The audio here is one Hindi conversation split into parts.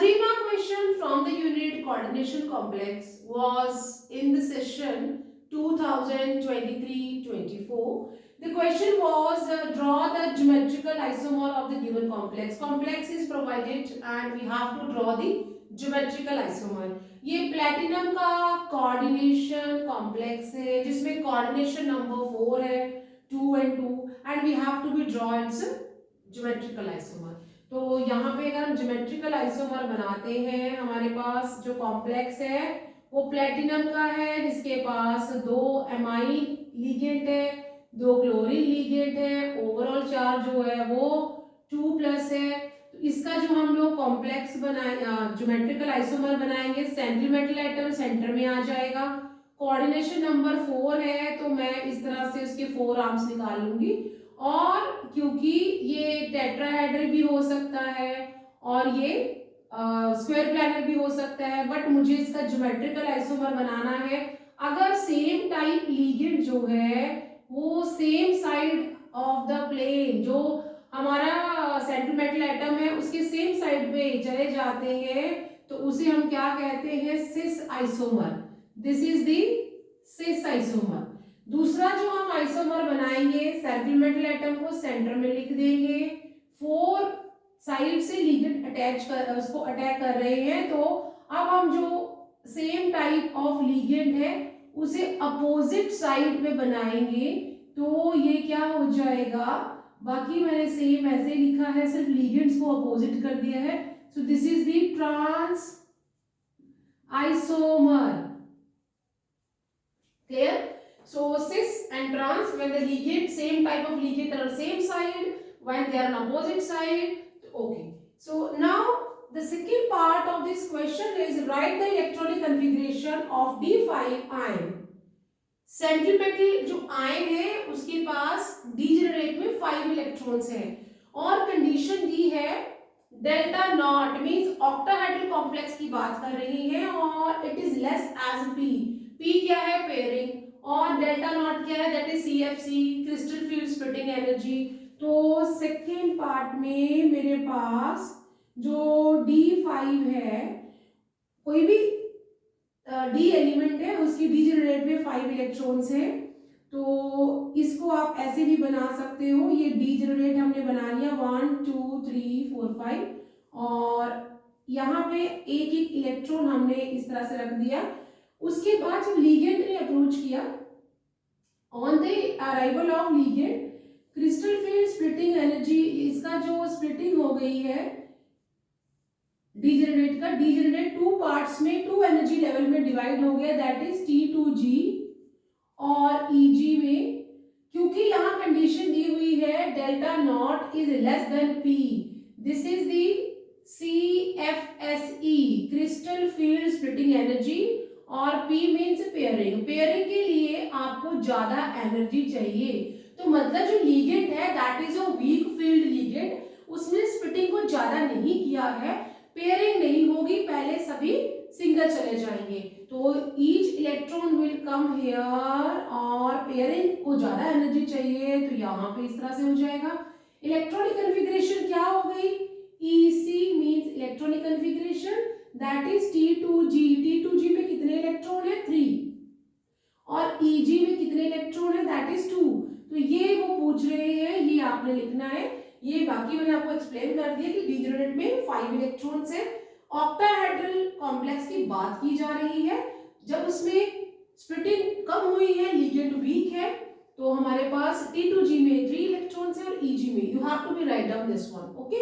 3 mark question from the unit coordination complex was in the session 2023-24. The question was draw the geometrical isomer of the given complex. Complex is provided and we have to draw the geometrical isomer. ये प्लैटिनम का कोऑर्डिनेशन कॉम्प्लेक्स है जिसमें कोऑर्डिनेशन नंबर 4 है 2 and 2 and we have to be draw its geometrical isomer. तो यहाँ पे अगर हम ज्योमेट्रिकल आइसोमर बनाते हैं हमारे पास जो कॉम्प्लेक्स है वो प्लेटिनम का है जिसके पास 2 एमाइन लिगेंड है 2 क्लोरीन लिगेंड है ओवरऑल चार्ज जो है वो 2+ है। तो इसका जो हम लोग कॉम्प्लेक्स बनाए ज्योमेट्रिकल आइसोमर बनाएंगे सेंट्रल मेटल एटम सेंटर में आ जाएगा। कोऑर्डिनेशन नंबर 4 है तो मैं इस तरह से उसके 4 आर्म्स निकाल लूंगी और क्योंकि ये टेट्राहेड्रल भी हो सकता है और ये स्क्वायर प्लैनर भी हो सकता है बट मुझे इसका ज्योमेट्रिकल आइसोमर बनाना है अगर सेम टाइप लिगेंड जो है वो same side of the plane जो हमारा सेंट्रल मेटल एटम है उसके सेम साइड पे चले जाते हैं तो उसे हम क्या कहते हैं cis isomer. This is the cis isomer. दूसरा जो हम आइसोमर बनाएंगे सेंट्रल मेटल एटम को सेंटर में लिख देंगे 4 साइड से लिगेंड अटैच कर उसको अटैक कर रहे हैं तो अब हम जो सेम टाइप ऑफ लिगेंड है उसे अपोजिट साइड में बनाएंगे तो ये क्या हो जाएगा बाकी मैंने सेम ऐसे लिखा है सिर्फ लिगेंड्स को अपोजिट कर दिया है। So this is the trans isomer. Clear? So cis and trans when the ligand same type of ligand are same side when they are on opposite side. Okay. So now the second part of this question is write the electronic configuration of D5 ion. Central metal जो आयन है उसके पास डीजेनरेट में 5 इलेक्ट्रॉन्स हैं और कंडीशन दी है delta not means octahedral complex की बात कर रही है और it is less as P. P क्या है पेयरिंग और डेल्टा नॉट क्या है that is CFC crystal field splitting energy. तो सेकेंड पार्ट में मेरे पास जो D5 है कोई भी डी एलिमेंट है उसकी डीजेनरेट में 5 इलेक्ट्रॉन्स हैं तो इसको आप ऐसे भी बना सकते हो। ये डीजेनरेट हमने बना लिया 1 2 3 4 5 और यहाँ पे एक एक इलेक्ट्रॉन हमने इस तरह से रख दिया। उसके बाद जब लिगेंड ने अप्रोच किया on the arrival of ligand crystal field splitting energy इसका जो स्प्लिटिंग हो गई है डीजेनरेट का डीजेनरेट 2 पार्ट्स में 2 एनर्जी लेवल में डिवाइड हो गया दैट इज T2G और Eg में क्योंकि यहाँ कंडीशन दी हुई है delta not is less than P this is the CFSE crystal field splitting energy और P मींस पेयरिंग। पेयरिंग के लिए आपको ज्यादा एनर्जी चाहिए तो मतलब जो लिगेंड है that is a weak field ligand उसने स्प्लिटिंग को ज्यादा नहीं किया है पेयरिंग नहीं होगी पहले सभी सिंगल चले जाएंगे तो each electron will come here और पेयरिंग को ज्यादा एनर्जी चाहिए तो यहाँ पे इस तरह से हो जाएगा। इलेक्ट्रॉनिक कन्फिग्रेशन क्या हो गई EC means electronic configuration that is T2G। T2G में कितने इलेक्ट्रॉन है 3 और Eg में कितने इलेक्ट्रॉन है दैट इज 2। तो ये वो पूछ रहे हैं ये आपने लिखना है ये बाकी मैंने आपको एक्सप्लेन कर दिया कि डीजेनरेट में 5 इलेक्ट्रॉन्स है। ऑक्टाहेड्रल कॉम्प्लेक्स की बात की जा रही है जब उसमें स्प्लिटिंग कम हुई है लिगेंड वीक है तो हमारे पास T2G में 3 इलेक्ट्रॉन्स है और Eg में you have to be write down this one. Okay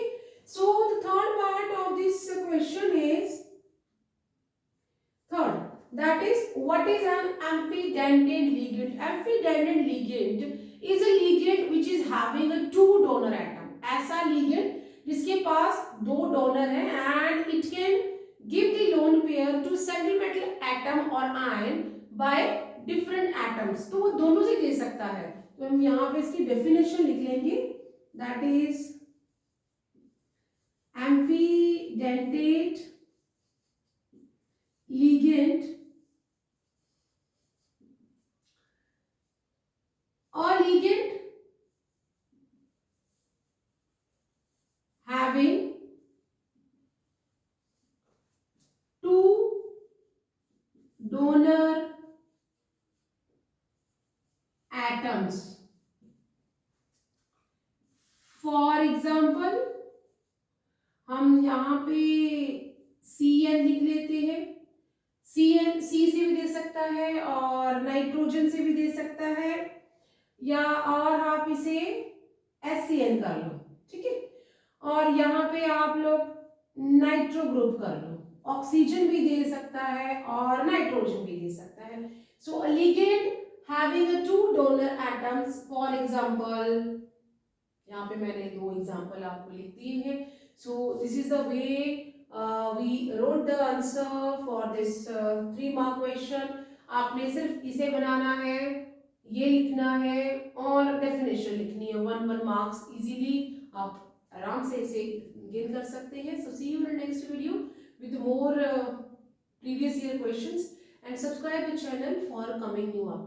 so the third part of this question is third that is what is an amphidentate ligand। amphidentate ligand is a ligand which is having a 2 donor atom। ऐसा ligand जिसके पास 2 डोनर है and it can give the lone pair to central metal atom और आयन बाय डिफरेंट एटम्स तो वो दोनों से दे सकता है। तो हम यहाँ पे इसकी डेफिनेशन लिख लेंगे that is amphidentate ligand or ligand having donor atoms. For example हम यहाँ पे Cn लिख लेते हैं। Cn C से भी दे सकता है और नाइट्रोजन से भी दे सकता है, या और आप इसे HCN कर लो, ठीक है। और यहाँ पे आप लोग नाइट्रो ग्रुप कर लो, ऑक्सीजन भी दे सकता है और नाइट्रोजन भी दे सकता है। So a ligand having a two donor atoms, for example यहाँ पे मैंने दो एग्जांपल आपको लिख दिए हैं। So this is the way we wrote the answer for this 3 mark question. आपने सिर्फ इसे बनाना है, ये लिखना है और डेफिनेशन लिखनी है। 1 मार्क्स इजीली आप आराम से इसे गेन कर सकते हैं। So see you in next video with more previous year questions, and subscribe the channel for coming new updates.